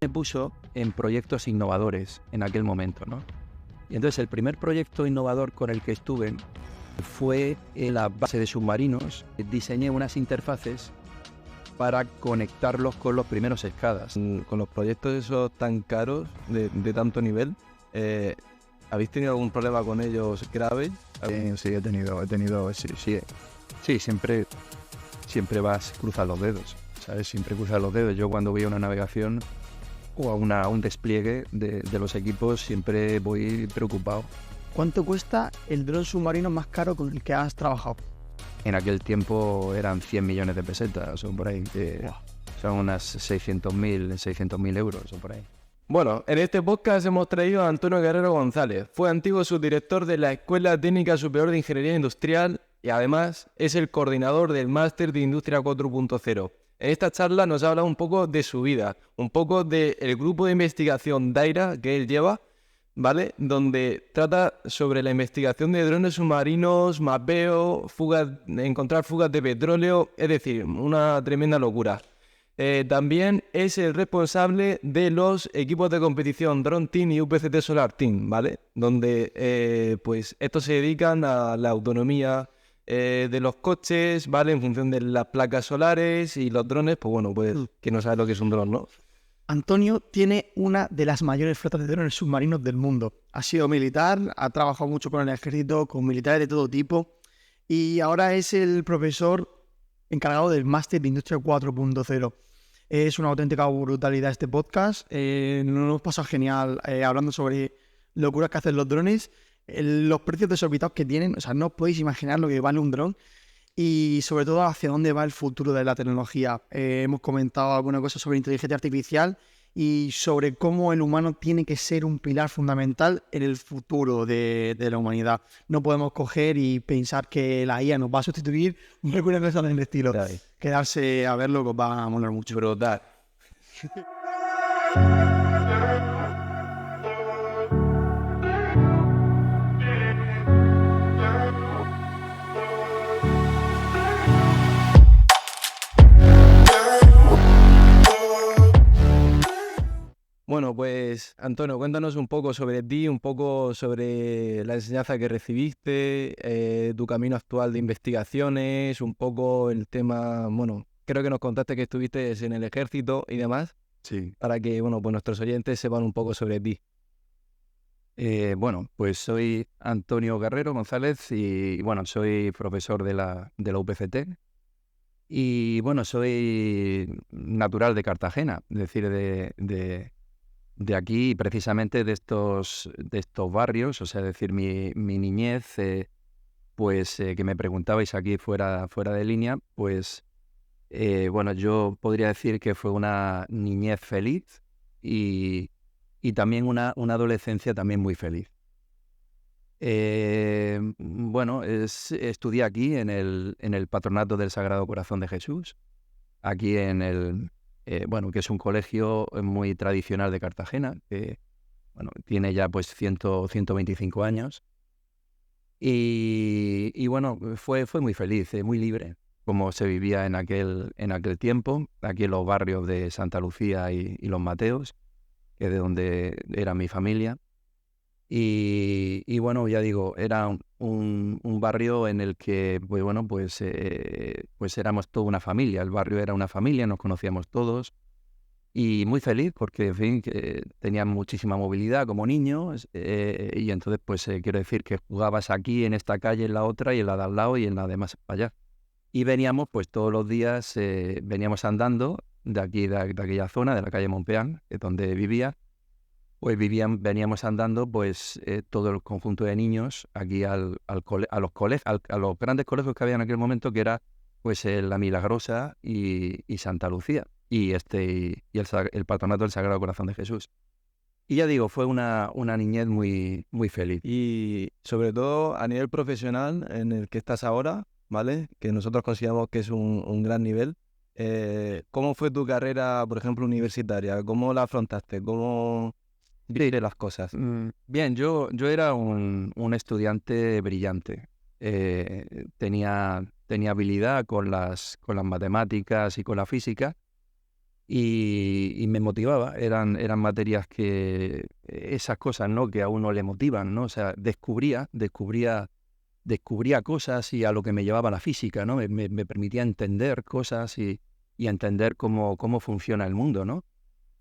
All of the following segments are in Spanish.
me puso en proyectos innovadores en aquel momento, ¿no? Y entonces el primer proyecto innovador con el que estuve fue en la base de submarinos. Diseñé unas interfaces para conectarlos con los primeros escadas. Con los proyectos esos tan caros, de tanto nivel, ¿habéis tenido algún problema con ellos grave? Sí, he tenido, sí, siempre vas, cruzas los dedos, ¿sabes? Siempre cruzas los dedos. Yo cuando voy a una navegación o a un despliegue de los equipos siempre voy preocupado. ¿Cuánto cuesta el dron submarino más caro con el que has trabajado? En aquel tiempo eran 100 millones de pesetas o por ahí, son unas 600.000 euros o por ahí. Bueno, en este podcast hemos traído a Antonio Guerrero González. Fue antiguo subdirector de la Escuela Técnica Superior de Ingeniería Industrial y además es el coordinador del Máster de Industria 4.0. En esta charla nos habla un poco de su vida, un poco del grupo de investigación DAIRA que él lleva, ¿vale? Donde trata sobre la investigación de drones submarinos, mapeo, encontrar fugas de petróleo, es decir, una tremenda locura. También es el responsable de los equipos de competición Drone Team y UPCT Solar Team, ¿vale? Donde pues estos se dedican a la autonomía de los coches, ¿vale? En función de las placas solares y los drones, pues bueno, pues que no sabe lo que es un dron, ¿no? Antonio tiene una de las mayores flotas de drones submarinos del mundo. Ha sido militar, ha trabajado mucho con el ejército, con militares de todo tipo y ahora es el profesor encargado del Máster de Industria 4.0. Es una auténtica brutalidad este podcast. Nos hemos pasado genial hablando sobre locuras que hacen los drones, los precios desorbitados que tienen. O sea, no os podéis imaginar lo que vale un dron y sobre todo hacia dónde va el futuro de la tecnología. Hemos comentado alguna cosa sobre inteligencia artificial y sobre cómo el humano tiene que ser un pilar fundamental en el futuro de la humanidad. No podemos coger y pensar que la IA nos va a sustituir o alguna cosa del estilo. Dale. Quedarse a verlo que os va a molar mucho. Brutal. Bueno, pues Antonio, cuéntanos un poco sobre ti, un poco sobre la enseñanza que recibiste, tu camino actual de investigaciones, un poco el tema, bueno, creo que nos contaste que estuviste en el ejército y demás, Sí. para que, bueno, pues nuestros oyentes sepan un poco sobre ti. Bueno, pues soy Antonio Guerrero González y bueno, soy profesor de la UPCT y bueno, soy natural de Cartagena, es decir, de aquí, precisamente de estos barrios, o sea, es decir, mi niñez, pues que me preguntabais aquí fuera de línea, pues bueno, yo podría decir que fue una niñez feliz y también una adolescencia también muy feliz. Bueno, estudié aquí en el Patronato del Sagrado Corazón de Jesús, aquí bueno, que es un colegio muy tradicional de Cartagena, que bueno, tiene ya pues 125 años. Y bueno, fue muy feliz, muy libre, como se vivía en aquel tiempo, aquí en los barrios de Santa Lucía y Los Mateos, que es de donde era mi familia. Y bueno, ya digo, era un barrio en el que, pues bueno, pues éramos toda una familia. El barrio era una familia, nos conocíamos todos. Y muy feliz porque, en fin, que tenía muchísima movilidad como niño. Y entonces, pues quiero decir que jugabas aquí, en esta calle, en la otra, y en la de al lado, y en la de más allá. Y veníamos, pues todos los días, veníamos andando de aquí, de aquella zona, de la calle Montpeán, que es donde vivía. Pues veníamos andando, pues todo el conjunto de niños aquí a los grandes colegios que había en aquel momento, que era pues La Milagrosa y Santa Lucía, y el Patronato del Sagrado Corazón de Jesús. Y ya digo, fue una niñez muy, muy feliz. Y sobre todo a nivel profesional en el que estás ahora, ¿vale? Que nosotros consideramos que es un gran nivel. ¿Cómo fue tu carrera, por ejemplo, universitaria? ¿Cómo la afrontaste? ¿Cómo viste las cosas? Bien, yo era un estudiante brillante. Tenía habilidad con las matemáticas y con la física. y me motivaba. Eran materias que, esas cosas, ¿no? Que a uno le motivan, ¿no? O sea, descubría cosas y a lo que me llevaba la física, ¿no? Me permitía entender cosas y entender cómo funciona el mundo, ¿no?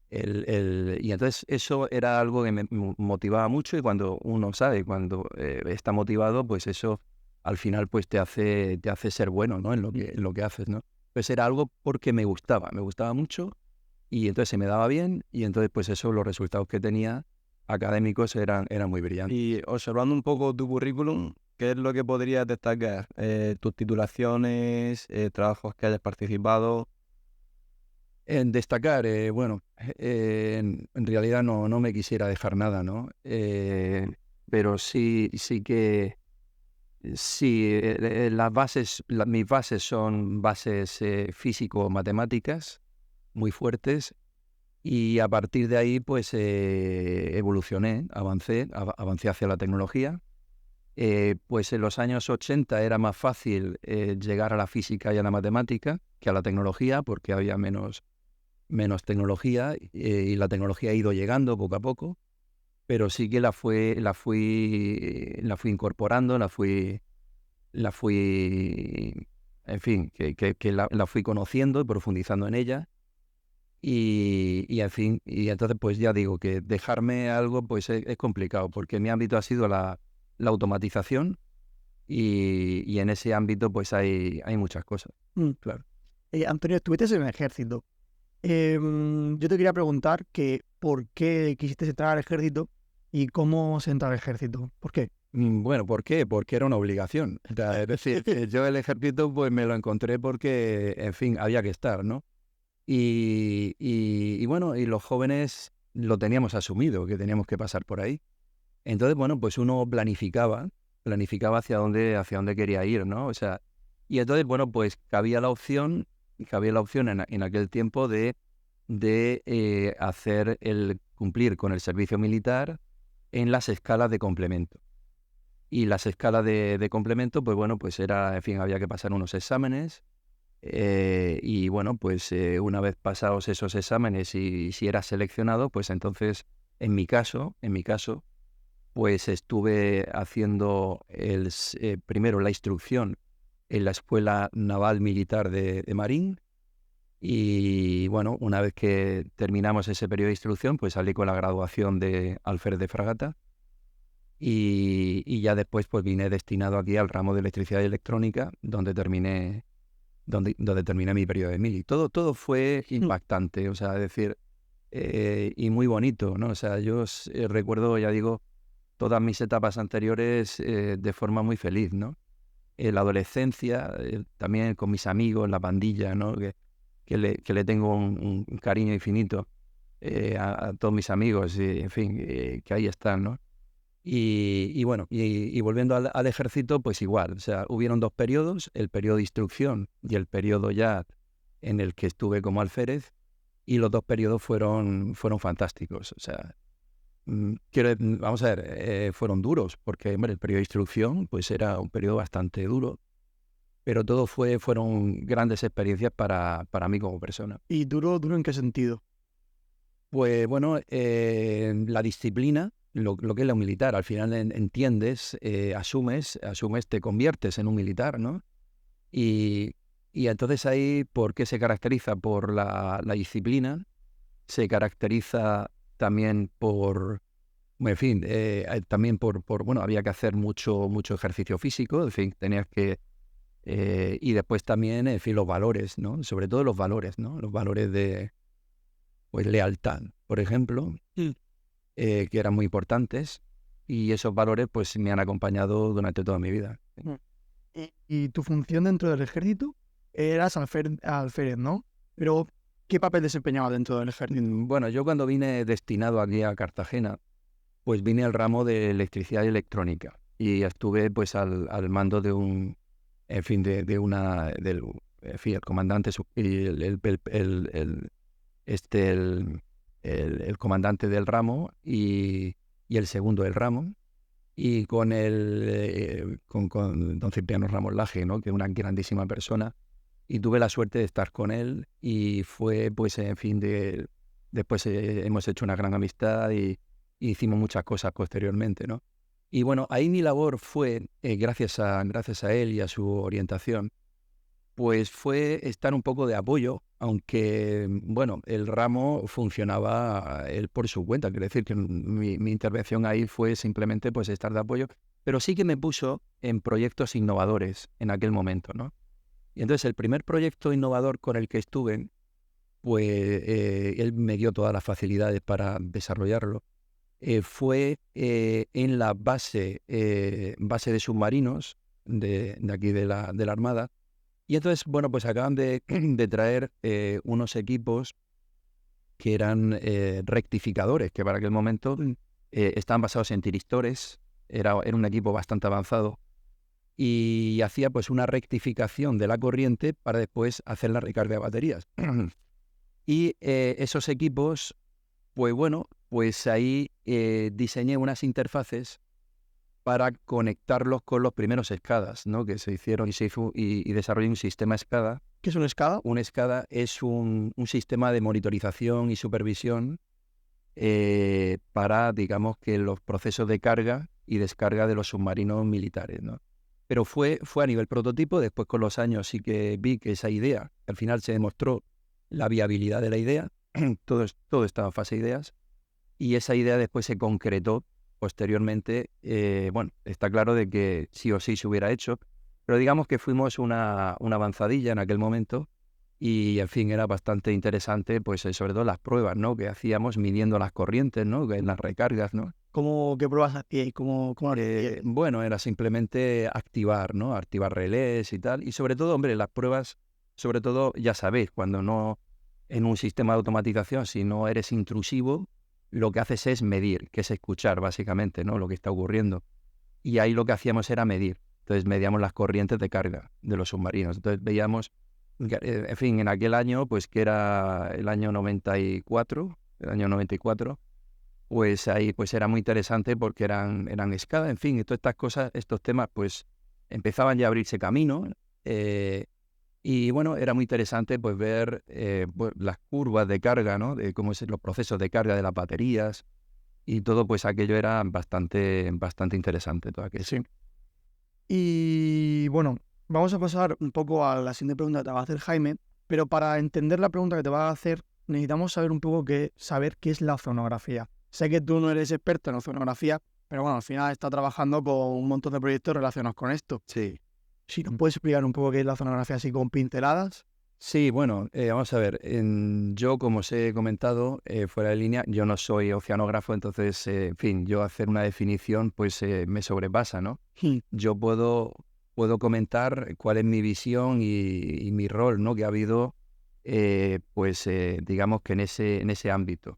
Y entonces eso era algo que me motivaba mucho, y cuando uno sabe, cuando está motivado, pues eso al final pues te hace ser bueno, ¿no? En lo que haces, ¿no? Pues era algo porque me gustaba mucho, y entonces se me daba bien, y entonces pues eso, los resultados que tenía académicos eran muy brillantes. Y observando un poco tu currículum, ¿qué es lo que podrías destacar? Tus titulaciones, trabajos que hayas participado. En destacar, bueno, en realidad no me quisiera dejar nada, ¿no? Pero sí que, sí, mis bases son bases físico-matemáticas muy fuertes, y a partir de ahí pues evolucioné, avancé hacia la tecnología. Pues en los años 80 era más fácil llegar a la física y a la matemática que a la tecnología, porque había menos tecnología, y la tecnología ha ido llegando poco a poco, pero sí que la fui incorporando, en fin, que la fui conociendo y profundizando en ella, y en fin, y entonces pues ya digo que dejarme algo pues es complicado, porque mi ámbito ha sido la automatización, y en ese ámbito pues hay muchas cosas, Mm. claro. Antonio, estuviste en el ejército. Yo te quería preguntar que por qué quisiste entrar al ejército y cómo se entra al ejército. ¿Por qué? Bueno, ¿por qué? Porque era una obligación. O sea, es decir, yo el ejército pues me lo encontré porque, en fin, había que estar, ¿no? Y bueno, y los jóvenes lo teníamos asumido, que teníamos que pasar por ahí. Entonces, bueno, pues uno planificaba hacia dónde quería ir, ¿no? O sea, y entonces, bueno, pues cabía la opción en aquel tiempo de cumplir con el servicio militar en las escalas de complemento. Y las escalas de complemento, pues bueno, pues era, en fin, había que pasar unos exámenes, y bueno, pues una vez pasados esos exámenes, y si eras seleccionado, pues entonces, en mi caso, pues estuve haciendo primero la instrucción en la Escuela Naval Militar de Marín, y bueno, una vez que terminamos ese periodo de instrucción, pues salí con la graduación de alférez de fragata, y ya después pues vine destinado aquí al ramo de electricidad y electrónica, donde terminé mi periodo de mili. Todo fue impactante, o sea, es decir, y muy bonito, ¿no? O sea, yo recuerdo, ya digo, todas mis etapas anteriores de forma muy feliz, ¿no? En la adolescencia, también con mis amigos, la pandilla, ¿no? Que le tengo un cariño infinito a todos mis amigos, y, en fin, que ahí están, ¿no? Y bueno, y volviendo al ejército, pues igual, o sea, hubieron dos periodos, el periodo de instrucción y el periodo ya en el que estuve como alférez, y los dos periodos fueron fantásticos. O sea, vamos a ver, fueron duros, porque hombre, el periodo de instrucción pues era un periodo bastante duro, pero fueron grandes experiencias para mí como persona. ¿Y duro en qué sentido? Pues bueno, la disciplina, lo que es lo militar, al final entiendes, asumes, te conviertes en un militar, ¿no? Y entonces ahí, ¿por qué se caracteriza? Por la disciplina, se caracteriza también por, en fin, también bueno, había que hacer mucho ejercicio físico, en fin, tenías que, y después también, en fin, los valores, ¿no? Sobre todo los valores, ¿no? Los valores de, pues, lealtad, por ejemplo, que eran muy importantes, y esos valores pues me han acompañado durante toda mi vida. Mm. ¿Y tu función dentro del ejército? Eras alférez, ¿no? Pero, ¿qué papel desempeñaba dentro del ejército? Bueno, yo cuando vine destinado aquí a Cartagena, pues vine al ramo de electricidad y electrónica, y estuve pues al mando de en fin, en fin, el comandante y el comandante del ramo, y el segundo del ramo, y con don Cipriano Ramos Laje, ¿no? Que es una grandísima persona, y tuve la suerte de estar con él y fue, pues, en fin, después hemos hecho una gran amistad y hicimos muchas cosas posteriormente, ¿no? Y bueno, ahí mi labor fue, gracias a él y a su orientación, pues fue estar un poco de apoyo, aunque, bueno, el ramo funcionaba él por su cuenta. Quiero decir que mi intervención ahí fue simplemente pues estar de apoyo, pero sí que me puso en proyectos innovadores en aquel momento, ¿no? Y entonces el primer proyecto innovador con el que estuve, pues él me dio todas las facilidades para desarrollarlo. Fue en la base de submarinos de aquí de la Armada. Y entonces, bueno, pues acaban de traer unos equipos que eran rectificadores, que para aquel momento estaban basados en tiristores, era un equipo bastante avanzado, y hacía pues una rectificación de la corriente para después hacer la recarga de baterías. Y esos equipos, pues bueno, pues ahí diseñé unas interfaces para conectarlos con los primeros SCADAs, ¿no? Que se hicieron y desarrollé un sistema SCADA. ¿Qué es un SCADA? Un SCADA es un sistema de monitorización y supervisión para, digamos, que los procesos de carga y descarga de los submarinos militares, ¿no? Pero fue a nivel prototipo. Después, con los años, sí que vi que esa idea, al final se demostró la viabilidad de la idea. Todo estaba en fase de ideas, y esa idea después se concretó posteriormente. Bueno, está claro de que sí o sí se hubiera hecho, pero digamos que fuimos una avanzadilla en aquel momento, y en fin, era bastante interesante, pues sobre todo las pruebas, ¿no? Que hacíamos midiendo las corrientes, ¿no? En las recargas, ¿no? ¿Qué pruebas hacíais? ¿Cómo lo hacíais? Bueno, era simplemente activar, ¿no? Activar relés y tal, y sobre todo, hombre, las pruebas, sobre todo, ya sabéis, cuando no, en un sistema de automatización, si no eres intrusivo, lo que haces es medir, que es escuchar básicamente, ¿no? Lo que está ocurriendo. Y ahí lo que hacíamos era medir. Entonces medíamos las corrientes de carga de los submarinos. Entonces veíamos, en fin, en aquel año, pues que era el año 94, pues ahí pues era muy interesante porque eran SCADA, en fin, y todas estas cosas, estos temas, pues empezaban ya a abrirse camino. Y bueno, era muy interesante pues ver pues, las curvas de carga, ¿no? De cómo es los procesos de carga de las baterías, y todo, pues aquello era bastante interesante, todo aquello. Sí. Y bueno, vamos a pasar un poco a la siguiente pregunta que te va a hacer Jaime, pero para entender la pregunta que te va a hacer necesitamos saber un poco saber qué es la oceanografía. Sé que tú no eres experto en oceanografía, pero bueno, al final estás trabajando con un montón de proyectos relacionados con esto. Sí. Si nos puedes explicar un poco qué es la oceanografía así con pinceladas. Sí, bueno, vamos a ver, yo, como os he comentado, fuera de línea, yo no soy oceanógrafo, entonces, en fin, yo hacer una definición pues me sobrepasa, ¿no? Yo puedo comentar cuál es mi visión y mi rol, ¿no? Que ha habido, pues digamos que en ese ámbito.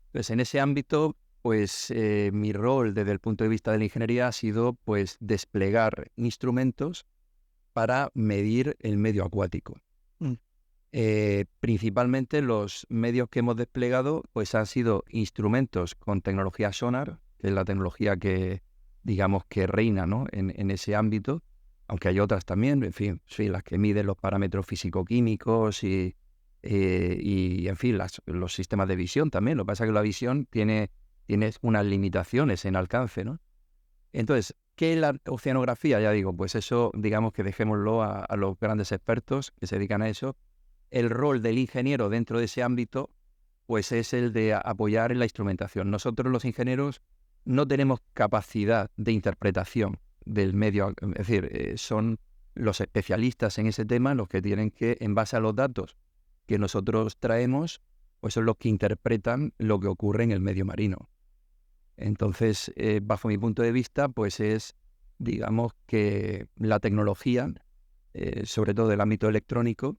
Entonces, en ese ámbito, pues mi rol desde el punto de vista de la ingeniería ha sido pues desplegar instrumentos para medir el medio acuático. Principalmente los medios que hemos desplegado pues han sido instrumentos con tecnología sonar, que es la tecnología que digamos que reina, ¿no? en ese ámbito, aunque hay otras también, en fin, sí, las que miden los parámetros físico-químicos y en fin, los sistemas de visión también. Lo que pasa es que la visión tiene unas limitaciones en alcance, ¿no? Entonces, ¿qué es la oceanografía? Ya digo, pues eso, digamos que dejémoslo a los grandes expertos que se dedican a eso. El rol del ingeniero dentro de ese ámbito, pues es el de apoyar en la instrumentación. Nosotros, los ingenieros, no tenemos capacidad de interpretación del medio, es decir, son los especialistas en ese tema los que tienen que, en base a los datos que nosotros traemos, pues son los que interpretan lo que ocurre en el medio marino. Entonces, bajo mi punto de vista, pues es, digamos, que la tecnología, sobre todo del ámbito electrónico,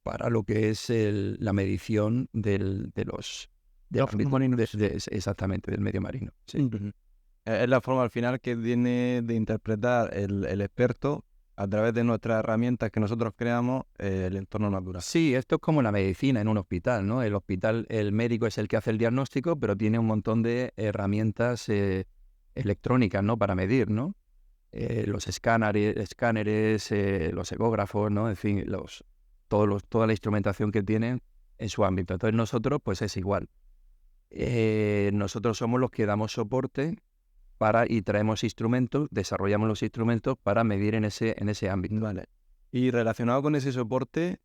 para lo que es la medición de los marinos. Exactamente, del medio marino. Sí. Es la forma al final que tiene de interpretar el experto a través de nuestras herramientas que nosotros creamos el entorno natural. Sí, esto es como la medicina en un hospital, ¿no? El hospital, el médico es el que hace el diagnóstico, pero tiene un montón de herramientas electrónicas, ¿no? Para medir, ¿no? Los escáneres, los ecógrafos, ¿no? En fin, toda la instrumentación que tienen en su ámbito. Entonces nosotros pues es igual. Nosotros somos los que damos soporte y traemos instrumentos, desarrollamos los instrumentos para medir en ese ámbito. Vale. Y relacionado con ese soporte,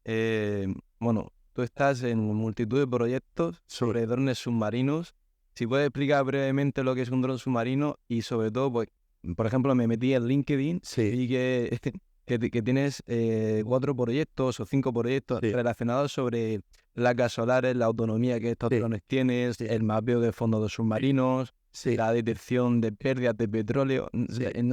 bueno, tú estás en multitud de proyectos sobre drones submarinos. Si puedes explicar brevemente lo que es un dron submarino y sobre todo, pues, por ejemplo, me metí en LinkedIn y que tienes 4 proyectos o 5 proyectos relacionados sobre placas solares, la autonomía que estos drones tienen, el mapeo de fondos de submarinos, la detección de pérdidas de petróleo, no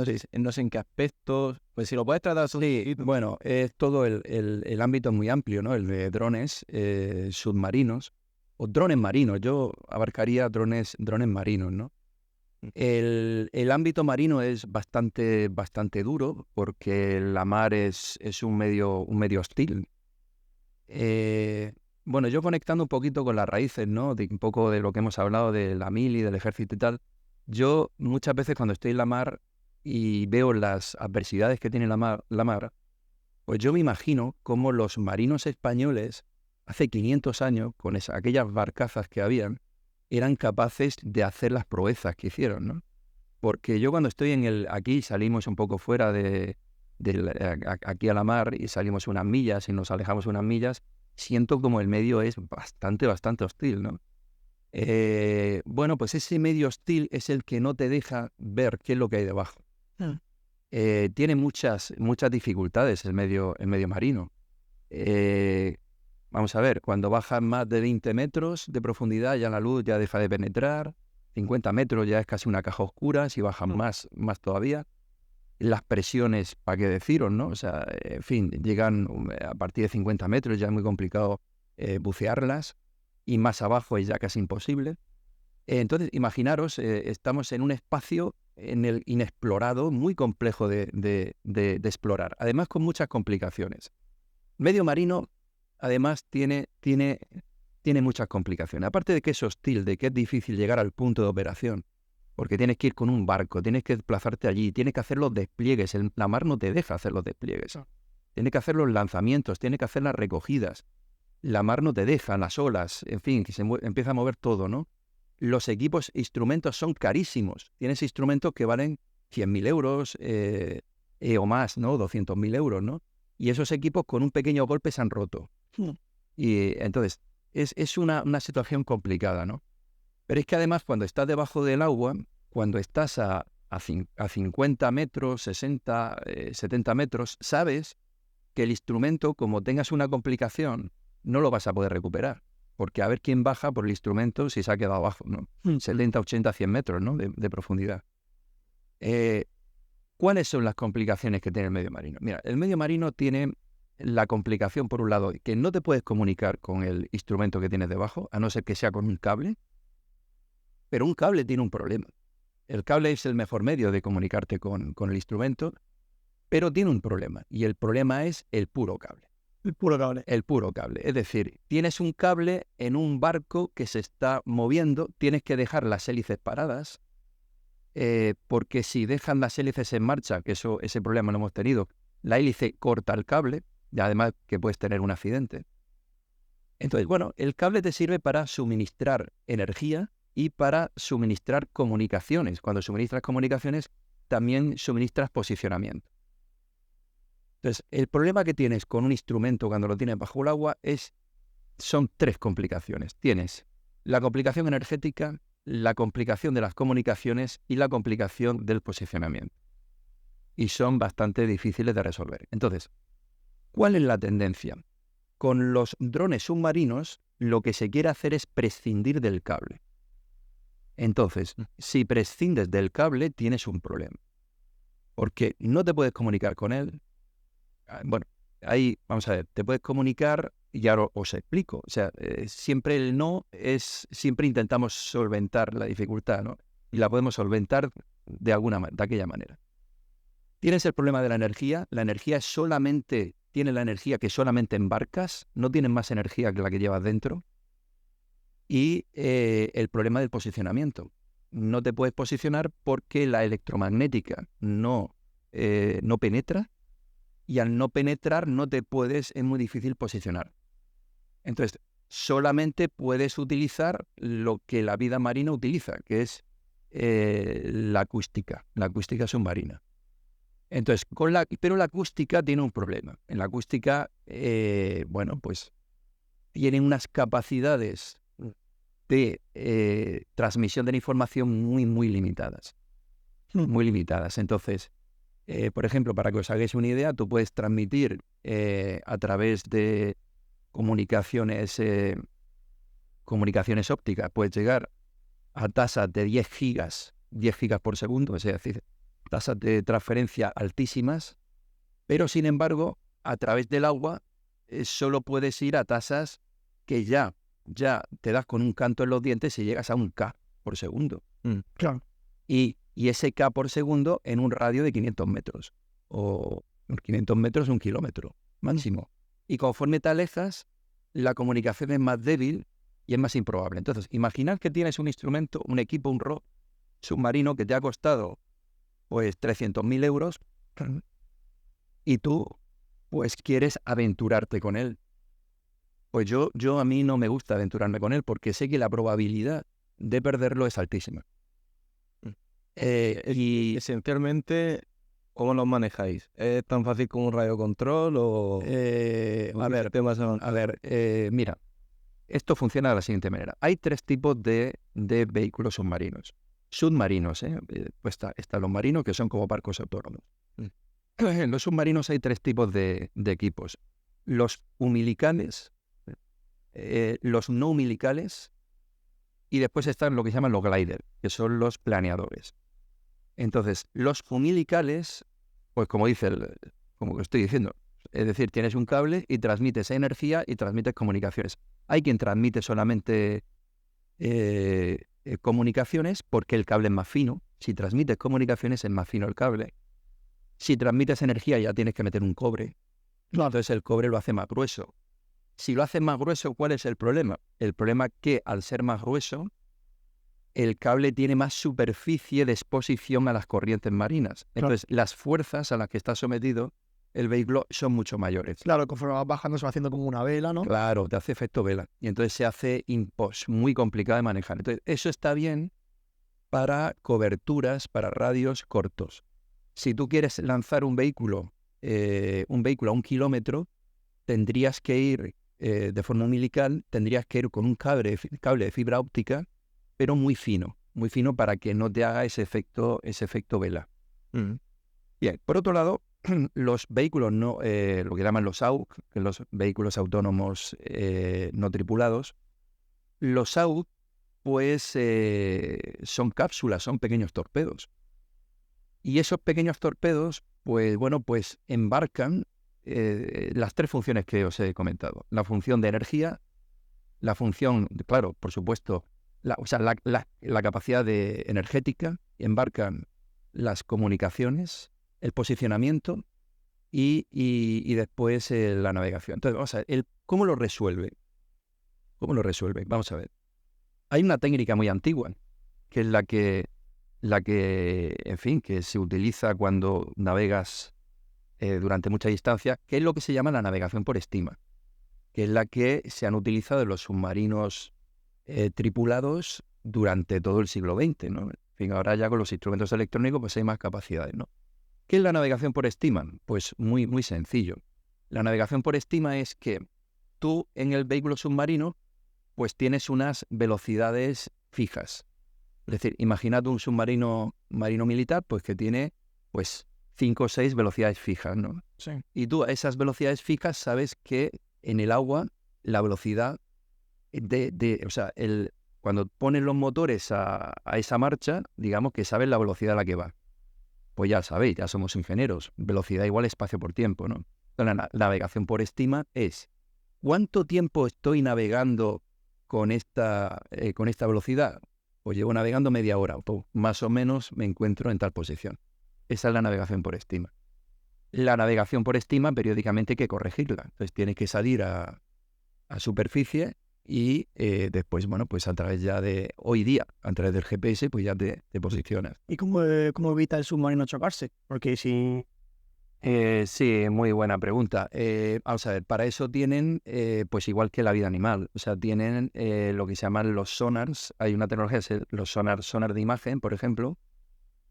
sé en qué aspectos. Pues si lo puedes tratar así. Bueno, todo el ámbito es muy amplio, ¿no? El de drones submarinos o drones marinos. Yo abarcaría drones marinos, ¿no? El ámbito marino es bastante duro porque la mar es un medio hostil. Bueno, yo conectando un poquito con las raíces, ¿no? Un poco de lo que hemos hablado de la mili, del ejército y tal. Yo muchas veces cuando estoy en la mar y veo las adversidades que tiene la mar, pues yo me imagino cómo los marinos españoles hace 500 años, con aquellas barcazas que habían, eran capaces de hacer las proezas que hicieron, ¿no? Porque yo cuando estoy aquí salimos un poco fuera aquí a la mar y salimos unas millas y nos alejamos unas millas, siento como el medio es bastante hostil, ¿no? Bueno, pues ese medio hostil es el que no te deja ver qué es lo que hay debajo. Tiene muchas dificultades el medio marino. Vamos a ver, cuando bajan más de 20 metros de profundidad ya la luz ya deja de penetrar, 50 metros ya es casi una caja oscura, si bajan más todavía. Las presiones, ¿para qué deciros, no? O sea, en fin, llegan a partir de 50 metros, ya es muy complicado bucearlas, y más abajo es ya casi imposible. Entonces, imaginaros, estamos en un espacio en el inexplorado, muy complejo de explorar, además con muchas complicaciones. Medio marino, además, tiene muchas complicaciones. Aparte de que es hostil, de que es difícil llegar al punto de operación, porque tienes que ir con un barco, tienes que desplazarte allí, tienes que hacer los despliegues. La mar no te deja hacer los despliegues. Tienes que hacer los lanzamientos, tienes que hacer las recogidas. La mar no te deja, las olas, en fin, que se empieza a mover todo, ¿no? Los instrumentos son carísimos. Tienes instrumentos que valen 100.000 euros o más, ¿no? 200.000 euros, ¿no? Y esos equipos con un pequeño golpe se han roto. Y entonces, es una situación complicada, ¿no? Pero es que además cuando estás debajo del agua, cuando estás a 50 metros, 60, 70 metros, sabes que el instrumento, como tengas una complicación, no lo vas a poder recuperar. Porque a ver quién baja por el instrumento si se ha quedado abajo, ¿no? 70, 80, 100 metros, ¿no? de profundidad. ¿Cuáles son las complicaciones que tiene el medio marino? Mira, el medio marino tiene la complicación, por un lado, que no te puedes comunicar con el instrumento que tienes debajo, a no ser que sea con un cable. Pero un cable tiene un problema. El cable es el mejor medio de comunicarte con el instrumento, pero tiene un problema. Y el problema es el puro cable. El puro cable. El puro cable. Es decir, tienes un cable en un barco que se está moviendo, tienes que dejar las hélices paradas, porque si dejan las hélices en marcha, que ese problema lo hemos tenido, la hélice corta el cable, y además que puedes tener un accidente. Entonces, bueno, el cable te sirve para suministrar energía y para suministrar comunicaciones. Cuando suministras comunicaciones, también suministras posicionamiento. Entonces, el problema que tienes con un instrumento cuando lo tienes bajo el agua son 3 complicaciones. Tienes la complicación energética, la complicación de las comunicaciones y la complicación del posicionamiento. Y son bastante difíciles de resolver. Entonces, ¿cuál es la tendencia? Con los drones submarinos, lo que se quiere hacer es prescindir del cable. Entonces, si prescindes del cable, tienes un problema. Porque no te puedes comunicar con él. Bueno, ahí, vamos a ver, te puedes comunicar y ahora os explico. O sea, siempre el no siempre intentamos solventar la dificultad, ¿no? Y la podemos solventar de aquella manera. Tienes el problema de la energía. La energía tiene la energía que solamente embarcas, no tienes más energía que la que llevas dentro. Y el problema del posicionamiento. No te puedes posicionar porque la electromagnética no penetra y al no penetrar es muy difícil posicionar. Entonces, solamente puedes utilizar lo que la vida marina utiliza, que es la acústica submarina. Entonces, pero la acústica tiene un problema. En la acústica, pues tiene unas capacidades de transmisión de la información muy, muy limitadas. Muy limitadas. Entonces, por ejemplo, para que os hagáis una idea, tú puedes transmitir a través de comunicaciones ópticas, puedes llegar a tasas de 10 gigas por segundo, es decir, tasas de transferencia altísimas, pero sin embargo, a través del agua solo puedes ir a tasas que ya te das con un canto en los dientes y llegas a un K por segundo. Claro. Y ese K por segundo en un radio de 500 metros, o 500 metros, 1 kilómetro máximo. Y conforme te alejas, la comunicación es más débil y es más improbable. Entonces, imaginad que tienes un instrumento, un equipo, un ROV submarino que te ha costado pues 300.000 euros y tú pues quieres aventurarte con él. Pues yo a mí no me gusta aventurarme con él porque sé que la probabilidad de perderlo es altísima. Y esencialmente, ¿cómo los manejáis? ¿Es tan fácil como un radiocontrol o mira, esto funciona de la siguiente manera. Hay 3 tipos de vehículos submarinos. Submarinos, pues están los marinos, que son como barcos autónomos. En los submarinos hay 3 tipos de equipos. Los umilicales, los no umilicales, y después están lo que se llaman los gliders, que son los planeadores. Entonces, los umilicales, pues como que estoy diciendo, es decir, tienes un cable y transmites energía y transmites comunicaciones. Hay quien transmite solamente comunicaciones porque el cable es más fino. Si transmites comunicaciones es más fino el cable. Si transmites energía ya tienes que meter un cobre. Claro. Entonces el cobre lo hace más grueso. Si lo haces más grueso, ¿cuál es el problema? El problema es que al ser más grueso, el cable tiene más superficie de exposición a las corrientes marinas. Entonces, las fuerzas a las que está sometido el vehículo son mucho mayores. Claro, conforme vas bajando se va haciendo como una vela, ¿no? Claro, te hace efecto vela. Y entonces se hace muy complicado de manejar. Entonces, eso está bien para coberturas, para radios cortos. Si tú quieres lanzar un vehículo a 1 kilómetro, tendrías que ir de forma umbilical, tendrías que ir con un cable de fibra óptica, pero muy fino para que no te haga ese efecto vela. Bien, por otro lado, los vehículos lo que llaman los AUC, que son los vehículos autónomos no tripulados, los AUC pues son cápsulas, son pequeños torpedos. Y esos pequeños torpedos, pues embarcan las 3 funciones que os he comentado. La función de energía, la función, claro, por supuesto, la capacidad energética, embarcan las comunicaciones, el posicionamiento y después la navegación. Entonces, vamos a ver, ¿cómo lo resuelve? Vamos a ver. Hay una técnica muy antigua, que es la que se utiliza cuando navegas durante mucha distancia, que es lo que se llama la navegación por estima, que es la que se han utilizado en los submarinos tripulados durante todo el siglo XX, ¿no? En fin, ahora ya con los instrumentos electrónicos pues hay más capacidades, ¿no? ¿Qué es la navegación por estima? Pues muy, muy sencillo. La navegación por estima es que tú en el vehículo submarino pues tienes unas velocidades fijas. Es decir, imaginad un submarino marino militar pues que tiene pues 5 o 6 velocidades fijas, ¿no? Sí. Y tú a esas velocidades fijas sabes que en el agua la velocidad cuando pones los motores a esa marcha, digamos que sabes la velocidad a la que va. Pues ya sabéis, ya somos ingenieros, velocidad igual espacio por tiempo, ¿no? Entonces, la navegación por estima es ¿cuánto tiempo estoy navegando con esta velocidad? Pues llevo navegando media hora, pues más o menos me encuentro en tal posición. Esa es la navegación por estima. La navegación por estima periódicamente hay que corregirla. Entonces tienes que salir a superficie y después, pues a través ya de hoy día, a través del GPS, pues ya te posicionas. ¿Y cómo evita el submarino chocarse? Porque si Sí, muy buena pregunta. Vamos a ver, para eso tienen, pues igual que la vida animal, o sea, tienen lo que se llaman los sonars. Hay una tecnología, los sonar de imagen, por ejemplo,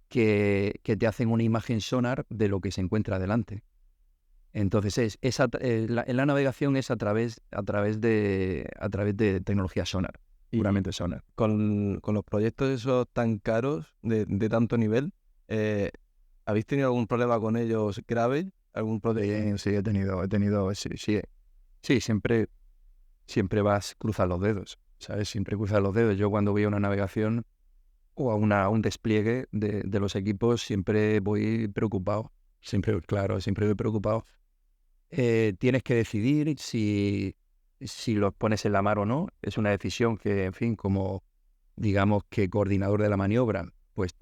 que te hacen una imagen sonar de lo que se encuentra delante. Entonces, en la navegación es a través de tecnología sonar, Y puramente sonar. con los proyectos esos tan caros, de tanto nivel, ¿habéis tenido algún problema con ellos grave? ¿Algún proyecto? Sí, sí, siempre vas, cruzas los dedos, ¿sabes? Siempre cruzas los dedos. Yo cuando voy a una navegación o a un despliegue de los equipos, siempre voy preocupado. Siempre voy preocupado. Tienes que decidir si los pones en la mar o no. Es una decisión que, en fin, como digamos que coordinador de la maniobra, pues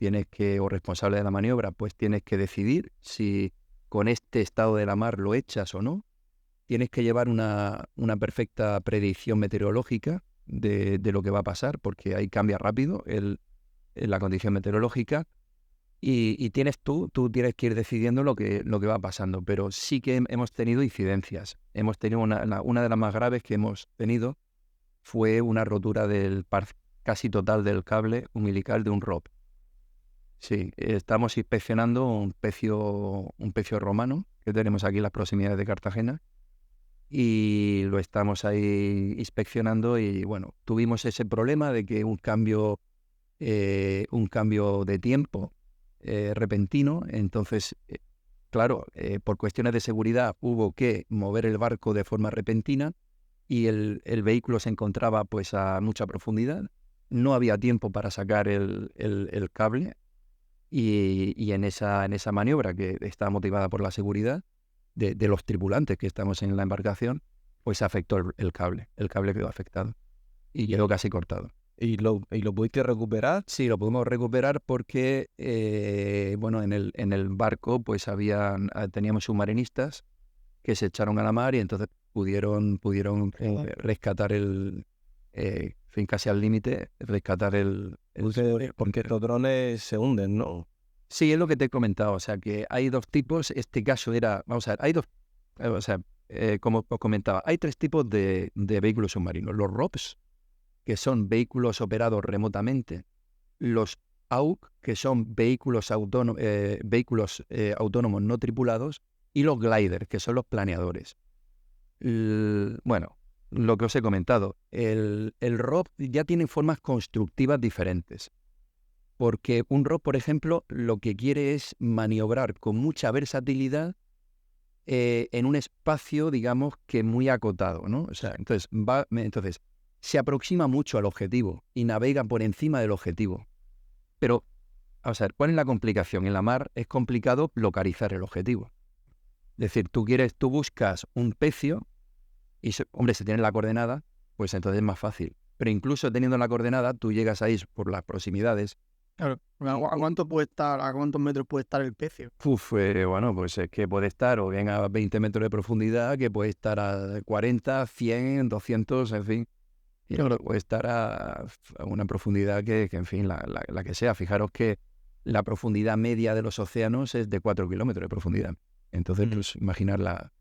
o responsable de la maniobra, pues tienes que decidir si con este estado de la mar lo echas o no. Tienes que llevar una perfecta predicción meteorológica de lo que va a pasar, porque ahí cambia rápido la condición meteorológica. Y tú tienes que ir decidiendo lo que va pasando, pero sí que hemos tenido incidencias. Hemos tenido una de las más graves que hemos tenido fue una rotura del par casi total del cable umbilical de un ROP. Sí, estamos inspeccionando un pecio romano que tenemos aquí en las proximidades de Cartagena y lo estamos ahí inspeccionando y bueno, tuvimos ese problema de que un cambio de tiempo repentino. Entonces, claro, por cuestiones de seguridad hubo que mover el barco de forma repentina y el vehículo se encontraba pues a mucha profundidad. No había tiempo para sacar el cable y en esa maniobra que está motivada por la seguridad de los tripulantes que estamos en la embarcación, pues afectó el cable. El cable quedó afectado y quedó casi cortado. ¿Y lo pudiste recuperar? Sí, lo pudimos recuperar porque, bueno, en el barco pues teníamos submarinistas que se echaron a la mar y entonces pudieron rescatar en fin, casi al límite, rescatar Porque estos drones se hunden, ¿no? Sí, es lo que te he comentado, o sea que hay dos tipos, este caso era, vamos a ver, hay dos, o sea, como os comentaba, hay tres tipos de vehículos submarinos, los ROPS, que son vehículos operados remotamente, los AUC, que son vehículos autónomos no tripulados, y los gliders, que son los planeadores. Bueno, lo que os he comentado, el ROP ya tiene formas constructivas diferentes, porque un ROP, por ejemplo, lo que quiere es maniobrar con mucha versatilidad en un espacio, digamos, que muy acotado, ¿no? O sea, entonces se aproxima mucho al objetivo y navega por encima del objetivo. Pero, vamos a ver, ¿cuál es la complicación? En la mar es complicado localizar el objetivo. Es decir, tú buscas un pecio y, hombre, si tienes la coordenada, pues entonces es más fácil. Pero incluso teniendo la coordenada, tú llegas ahí por las proximidades. Claro. ¿A cuántos metros puede estar el pecio? Bueno, pues es que puede estar o bien a 20 metros de profundidad, que puede estar a 40, 100, 200, en fin. Y claro, puede estar a una profundidad que en fin, la que sea. Fijaros que la profundidad media de los océanos es de 4 kilómetros de profundidad. Entonces, pues imaginar la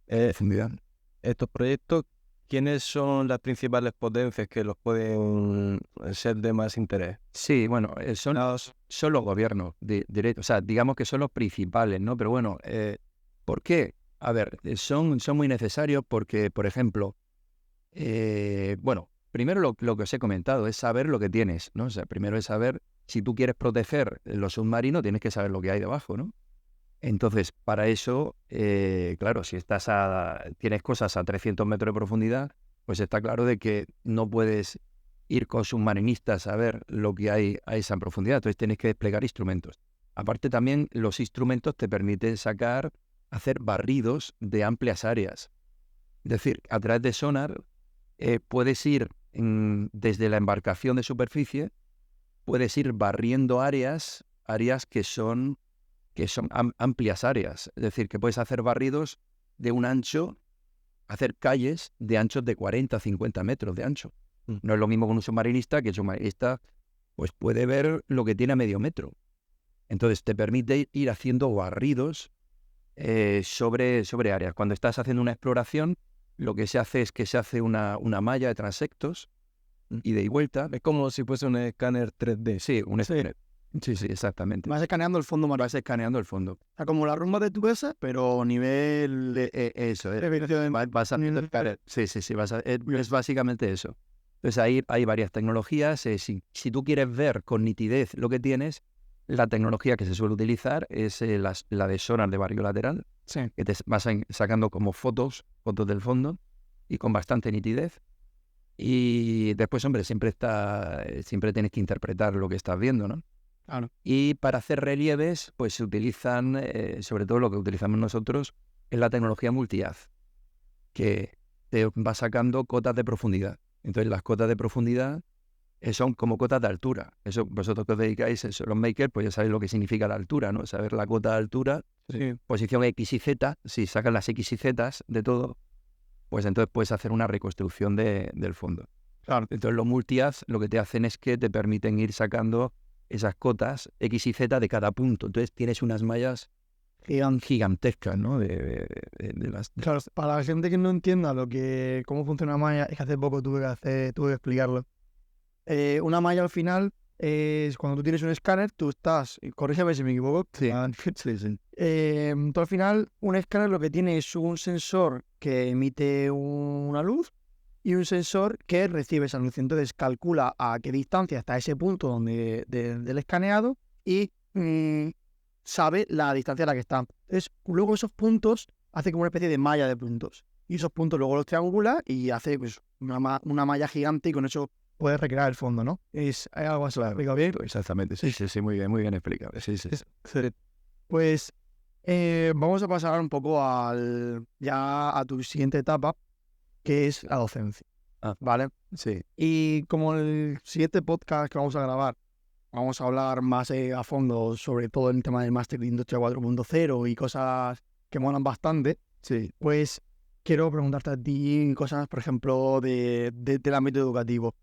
profundidad. Estos proyectos, ¿quiénes son las principales potencias que los pueden ser de más interés? Sí, bueno, son los gobiernos directos, o sea, digamos que son los principales, ¿no? Pero bueno, ¿por qué? A ver, son muy necesarios porque, por ejemplo, bueno, primero lo que os he comentado es saber lo que tienes, ¿no? O sea, primero es saber, si tú quieres proteger los submarinos, tienes que saber lo que hay debajo, ¿no? Entonces, para eso, claro, si tienes cosas a 300 metros de profundidad, pues está claro de que no puedes ir con submarinistas a ver lo que hay a esa profundidad. Entonces tienes que desplegar instrumentos. Aparte también los instrumentos te permiten hacer barridos de amplias áreas. Es decir, a través de sonar puedes ir desde la embarcación de superficie, puedes ir barriendo áreas que son amplias áreas. Es decir, que puedes hacer barridos de un ancho, hacer calles de anchos de 40, 50 metros de ancho. No es lo mismo con un submarinista, que el submarinista pues puede ver lo que tiene a medio metro. Entonces te permite ir haciendo barridos sobre áreas. Cuando estás haciendo una exploración, lo que se hace es que se hace una malla de transectos, ida y vuelta. Es como si fuese un escáner 3D. Sí, un escáner. Sí, exactamente. Vas escaneando el fondo marino. Vas escaneando el fondo. O sea, como la rumba de tu casa, pero definición de... Vas haciendo escáner. Sí, es básicamente eso. Entonces ahí hay varias tecnologías. Si tú quieres ver con nitidez lo que tienes, la tecnología que se suele utilizar es la de sonar de barrio lateral, Sí. que te vas sacando como fotos del fondo y con bastante nitidez. Y después, hombre, siempre tienes que interpretar lo que estás viendo, ¿no? Claro. Y para hacer relieves, pues se utilizan, sobre todo lo que utilizamos nosotros, es la tecnología multi-haz, que te va sacando cotas de profundidad. Entonces las cotas de profundidad son como cotas de altura. Eso, vosotros que os dedicáis, los makers, pues ya sabéis lo que significa la altura, ¿no? Saber la cota de altura, Sí. posición X y Z, si sacas las X y Z de todo, pues entonces puedes hacer una reconstrucción del fondo. Claro. Entonces los multi-haz lo que te hacen es que te permiten ir sacando esas cotas X y Z de cada punto. Entonces tienes unas mallas gigantescas, ¿no? Claro, para la gente que no entienda cómo funciona una malla, es que hace poco tuve que explicarlo. Una malla al final es cuando tú tienes un escáner, tú estás, y corrígeme si me equivoco. Sí. Sí. Tú al final, un escáner lo que tiene es un sensor que emite una luz y un sensor que recibe esa luz. Entonces calcula a qué distancia está ese punto del escaneado y sabe la distancia a la que está. Entonces, luego esos puntos hace como una especie de malla de puntos. Y esos puntos luego los triangula y hace pues, una malla gigante y con eso puedes recrear el fondo, ¿no? Es algo así. Claro. ¿Explicado bien? Exactamente, sí, muy bien explicado. Sí. Pues vamos a pasar un poco ya a tu siguiente etapa, que es la docencia. ¿Vale? Sí. Y como el siguiente podcast que vamos a grabar, vamos a hablar más a fondo sobre todo el tema del máster de Industria 4.0 y cosas que molan bastante, Sí. pues quiero preguntarte a ti cosas, por ejemplo, del ámbito educativo.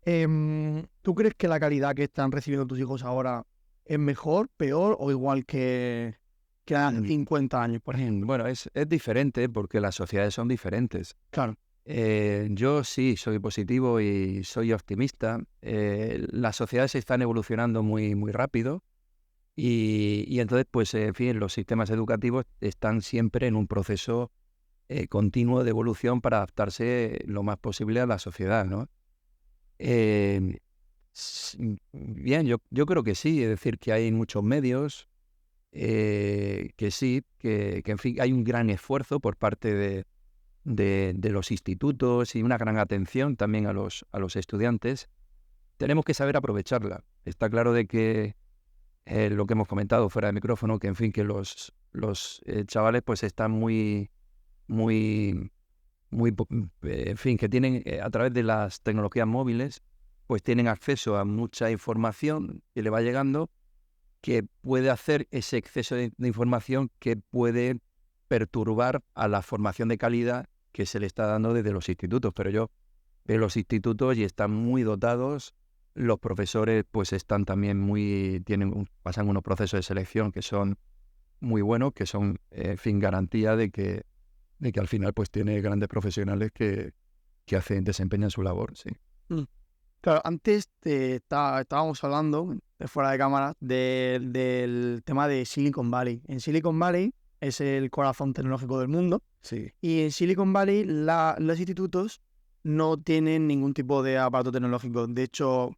¿Tú crees que la calidad que están recibiendo tus hijos ahora es mejor, peor o igual que hace 50 años, por ejemplo? Bueno, es diferente porque las sociedades son diferentes. Claro. Yo sí soy positivo y soy optimista. Las sociedades están evolucionando muy, muy rápido y entonces, pues, en fin, los sistemas educativos están siempre en un proceso continuo de evolución para adaptarse lo más posible a la sociedad, ¿no? Bien, yo creo que sí, es decir, que hay muchos medios, que sí, que en fin, hay un gran esfuerzo por parte de los institutos y una gran atención también a los estudiantes. Tenemos que saber aprovecharla. Está claro de que lo que hemos comentado fuera de micrófono, que en fin, que los chavales pues están muy, en fin, que tienen a través de las tecnologías móviles, pues tienen acceso a mucha información que le va llegando, que puede hacer ese exceso de información que puede perturbar a la formación de calidad que se le está dando desde los institutos. Pero yo veo los institutos y están muy dotados, los profesores pues están también pasan unos procesos de selección que son muy buenos, que son, en fin, garantía de que al final pues tiene grandes profesionales que desempeñan su labor, sí. Claro, antes estábamos hablando, fuera de cámara, del tema de Silicon Valley. En Silicon Valley es el corazón tecnológico del mundo. Sí. Y en Silicon Valley los institutos no tienen ningún tipo de aparato tecnológico. De hecho,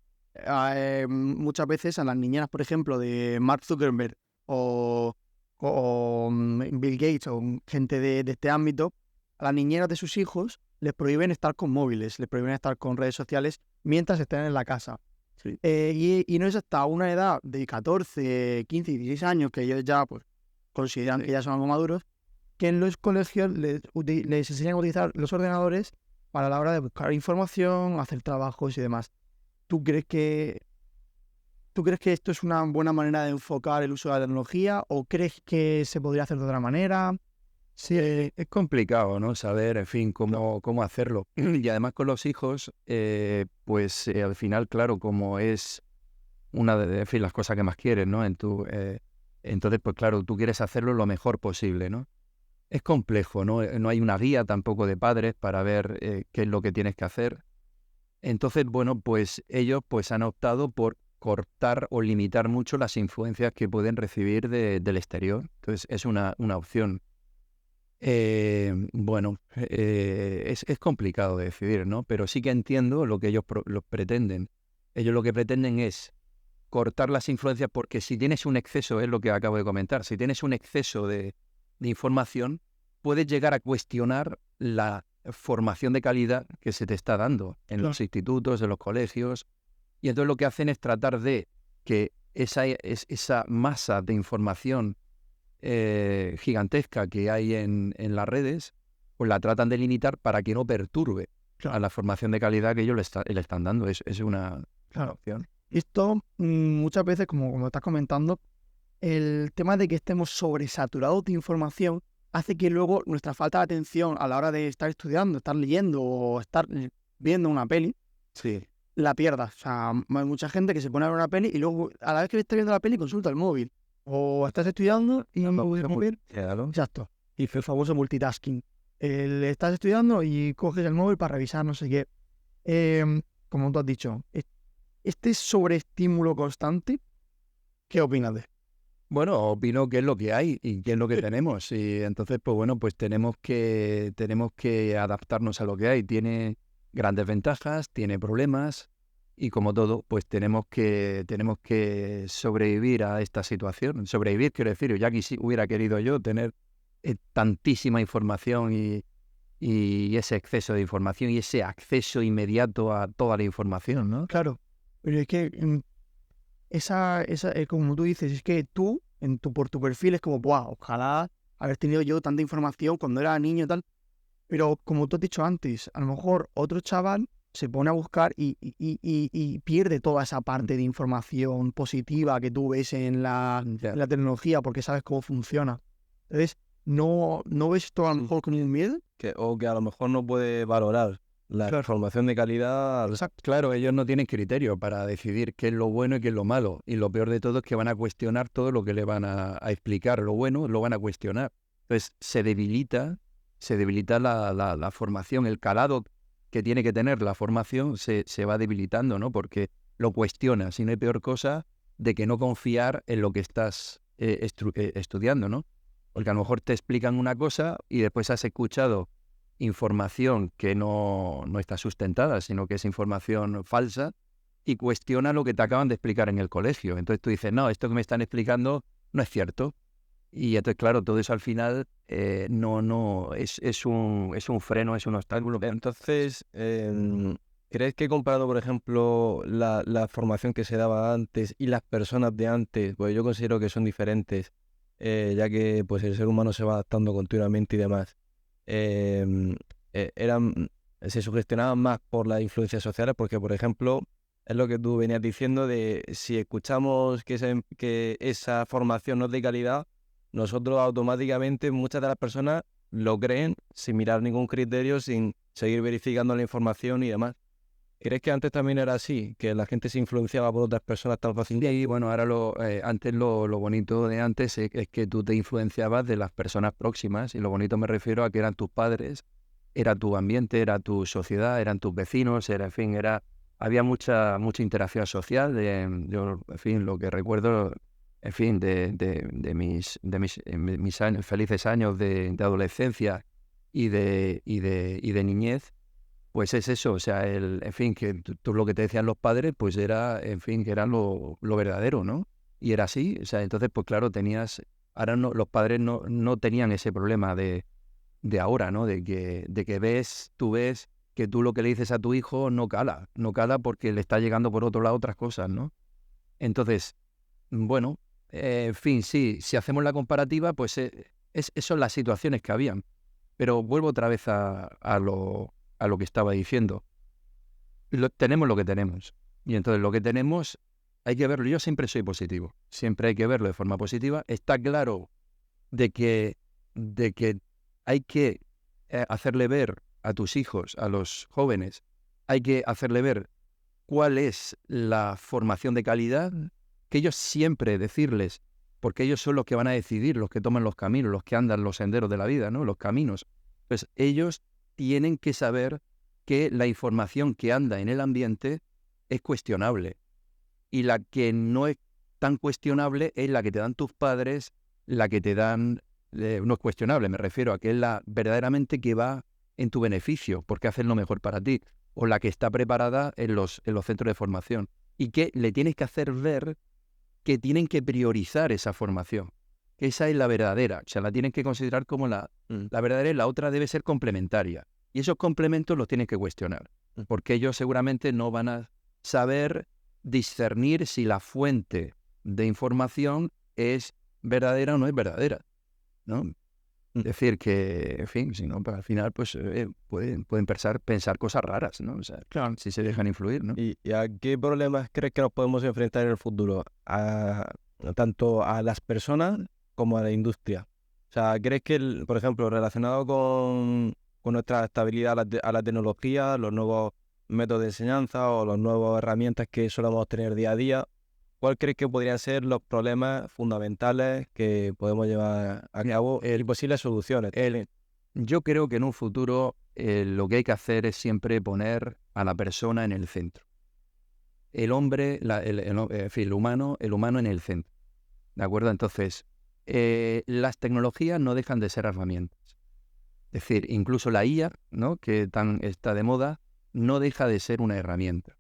muchas veces a las niñeras, por ejemplo, de Mark Zuckerberg o Bill Gates o gente de este ámbito, a las niñeras de sus hijos les prohíben estar con móviles, les prohíben estar con redes sociales mientras estén en la casa. Sí. Y no es hasta una edad de 14, 15, 16 años que ellos ya pues, consideran que ya son algo maduros, que en los colegios les enseñan a utilizar los ordenadores para la hora de buscar información, hacer trabajos y demás. ¿Tú crees que esto es una buena manera de enfocar el uso de la tecnología o crees que se podría hacer de otra manera? Sí, es complicado, ¿no? Saber, en fin, cómo hacerlo. Y además con los hijos, pues al final, claro, como es una de en fin, las cosas que más quieres, ¿no? En Entonces, pues claro, tú quieres hacerlo lo mejor posible, ¿no? Es complejo, ¿no? No hay una guía tampoco de padres para ver qué es lo que tienes que hacer. Entonces, bueno, pues ellos pues han optado por cortar o limitar mucho las influencias que pueden recibir del exterior. Entonces, es una opción. Bueno, es complicado de decidir, ¿no? Pero sí que entiendo lo que ellos lo pretenden. Ellos lo que pretenden es cortar las influencias porque si tienes un exceso, es lo que acabo de comentar, si tienes un exceso de información, puedes llegar a cuestionar la formación de calidad que se te está dando en los institutos, en los colegios. Y entonces lo que hacen es tratar de que esa masa de información gigantesca que hay en las redes, pues la tratan de limitar para que no perturbe a la formación de calidad que ellos le están dando. Es una opción. Esto muchas veces, como estás comentando, el tema de que estemos sobresaturados de información hace que luego nuestra falta de atención a la hora de estar estudiando, estar leyendo o estar viendo una peli, la pierdas. O sea, hay mucha gente que se pone a ver una peli y luego a la vez que está viendo la peli consulta el móvil. O estás estudiando y no me voy a mover. Exacto. Y el famoso multitasking. Estás estudiando y coges el móvil para revisar no sé qué. Como tú has dicho, este sobreestímulo constante, ¿qué opinas de él? Bueno, opino que es lo que hay y que es lo que tenemos. Y entonces, pues bueno, pues tenemos que adaptarnos a lo que hay. Tiene grandes ventajas, tiene problemas y como todo, pues tenemos que sobrevivir a esta situación. Sobrevivir, quiero decir, ya hubiera querido yo tener tantísima información y ese exceso de información y ese acceso inmediato a toda la información, ¿no? Claro, pero es que como tú dices, es que tú, por tu perfil, es como, ¡buah! Ojalá haber tenido yo tanta información cuando era niño y tal. Pero como tú has dicho antes, a lo mejor otro chaval se pone a buscar y pierde toda esa parte de información positiva que tú ves en la tecnología porque sabes cómo funciona. Entonces, ¿no ves esto a lo mejor con un miedo? O que a lo mejor no puede valorar la información de calidad. Claro, ellos no tienen criterio para decidir qué es lo bueno y qué es lo malo. Y lo peor de todo es que van a cuestionar todo lo que le van a explicar. Lo bueno lo van a cuestionar. Entonces se debilita la formación, el calado que tiene que tener la formación se va debilitando, ¿no? Porque lo cuestionas y no hay peor cosa de que no confiar en lo que estás estudiando, ¿no? Porque a lo mejor te explican una cosa y después has escuchado información que no está sustentada, sino que es información falsa y cuestiona lo que te acaban de explicar en el colegio. Entonces tú dices, no, esto que me están explicando no es cierto. Y entonces, claro, todo eso al final es un freno, es un obstáculo. Entonces, ¿crees que comparado, por ejemplo, la formación que se daba antes y las personas de antes, pues yo considero que son diferentes, ya que pues el ser humano se va adaptando continuamente y demás, se sugestionaban más por las influencias sociales? Porque, por ejemplo, es lo que tú venías diciendo de si escuchamos que esa formación no es de calidad, nosotros automáticamente, muchas de las personas lo creen sin mirar ningún criterio, sin seguir verificando la información y demás. ¿Crees que antes también era así? ¿Que la gente se influenciaba por otras personas tan fácilmente? Sí, bueno, ahora antes lo bonito de antes es que tú te influenciabas de las personas próximas y lo bonito me refiero a que eran tus padres, era tu ambiente, era tu sociedad, eran tus vecinos, había mucha interacción social. Yo, en fin, lo que recuerdo, en fin, de mis años, felices años de adolescencia y de niñez, pues es eso, o sea, en fin, que tú lo que te decían los padres, pues era, en fin, que era lo verdadero, ¿no? Y era así, o sea, entonces, pues claro, ahora no, los padres no tenían ese problema de ahora, ¿no? De que tú ves que tú lo que le dices a tu hijo no cala porque le está llegando por otro lado otras cosas, ¿no? Entonces, bueno, en fin, sí, si hacemos la comparativa, pues son las situaciones que habían. Pero vuelvo otra vez a lo que estaba diciendo. Tenemos lo que tenemos. Y entonces lo que tenemos hay que verlo. Yo siempre soy positivo. Siempre hay que verlo de forma positiva. Está claro de que hay que hacerle ver a tus hijos, a los jóvenes, hay que hacerle ver cuál es la formación de calidad, que ellos siempre decirles porque ellos son los que van a decidir, los que toman los caminos, los que andan los senderos de la vida, ¿no? Los caminos. Pues ellos tienen que saber que la información que anda en el ambiente es cuestionable. Y la que no es tan cuestionable es la que te dan tus padres, la que te dan... no es cuestionable, me refiero a que es la verdaderamente que va en tu beneficio, porque hacen lo mejor para ti, o la que está preparada en los centros de formación. Y que le tienes que hacer ver que tienen que priorizar esa formación. Esa es la verdadera, o sea, la tienen que considerar como la verdadera, y la otra debe ser complementaria. Y esos complementos los tienes que cuestionar, porque ellos seguramente no van a saber discernir si la fuente de información es verdadera o no es verdadera, ¿no? Es decir, que, en fin, si no, al final pues pueden pensar cosas raras, ¿no? O sea, Claro. si se dejan influir, ¿no? ¿Y a qué problemas crees que nos podemos enfrentar en el futuro? Tanto a las personas como a la industria. O sea, ¿crees que, por ejemplo, relacionado con nuestra estabilidad a la tecnología, los nuevos métodos de enseñanza o las nuevas herramientas que solemos tener día a día, ¿cuál crees que podrían ser los problemas fundamentales que podemos llevar a cabo y posibles soluciones? Yo creo que en un futuro lo que hay que hacer es siempre poner a la persona en el centro. El hombre, en fin, el humano en el centro. ¿De acuerdo? Entonces, las tecnologías no dejan de ser herramientas. Es decir, incluso la IA, ¿no?, que está de moda, no deja de ser una herramienta.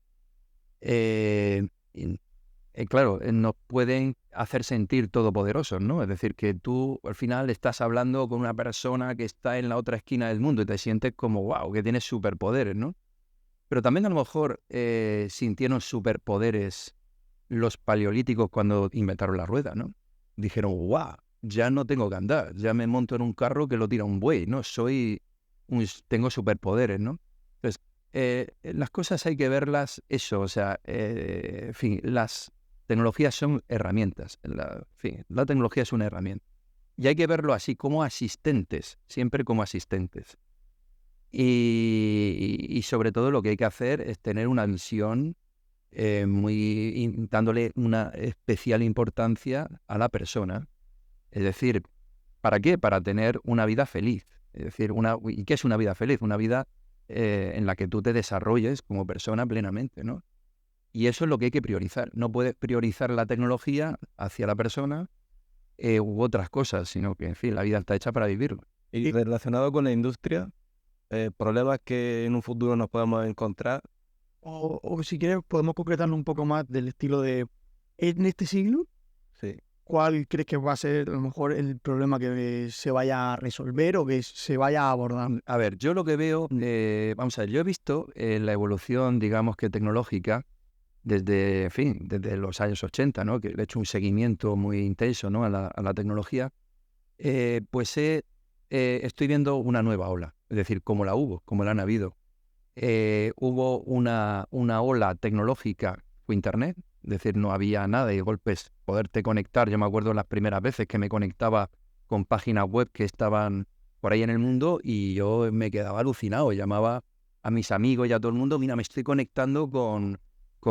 Claro, nos pueden hacer sentir todopoderosos, ¿no? Es decir, que tú al final estás hablando con una persona que está en la otra esquina del mundo y te sientes como, wow, que tienes superpoderes, ¿no? Pero también a lo mejor sintieron superpoderes los paleolíticos cuando inventaron la rueda, ¿no? Dijeron, wow, ya no tengo que andar, ya me monto en un carro que lo tira un buey, ¿no? Tengo superpoderes, ¿no? Entonces, las cosas hay que verlas, eso, o sea, en fin, las tecnologías son herramientas, la tecnología es una herramienta. Y hay que verlo así, como asistentes, siempre como asistentes. Y sobre todo lo que hay que hacer es tener una visión dándole una especial importancia a la persona. Es decir, ¿para qué? Para tener una vida feliz. Es decir, ¿y qué es una vida feliz? Una vida en la que tú te desarrolles como persona plenamente, ¿no? Y eso es lo que hay que priorizar. No puedes priorizar la tecnología hacia la persona u otras cosas, sino que, en fin, la vida está hecha para vivirlo. Y relacionado con la industria, problemas que en un futuro nos podemos encontrar. O si quieres, podemos concretarlo un poco más del estilo de, en este siglo, Sí. ¿cuál crees que va a ser a lo mejor el problema que se vaya a resolver o que se vaya a abordar? A ver, yo lo que veo, vamos a ver, yo he visto la evolución, digamos que tecnológica, desde, en fin, desde los años 80, ¿no? Que le he hecho un seguimiento muy intenso, ¿no?, a la tecnología. Pues estoy viendo una nueva ola, es decir, como la han habido. Hubo una ola tecnológica, fue Internet, es decir, no había nada y de golpes poderte conectar. Yo me acuerdo las primeras veces que me conectaba con páginas web que estaban por ahí en el mundo y yo me quedaba alucinado, llamaba a mis amigos y a todo el mundo, mira, me estoy conectando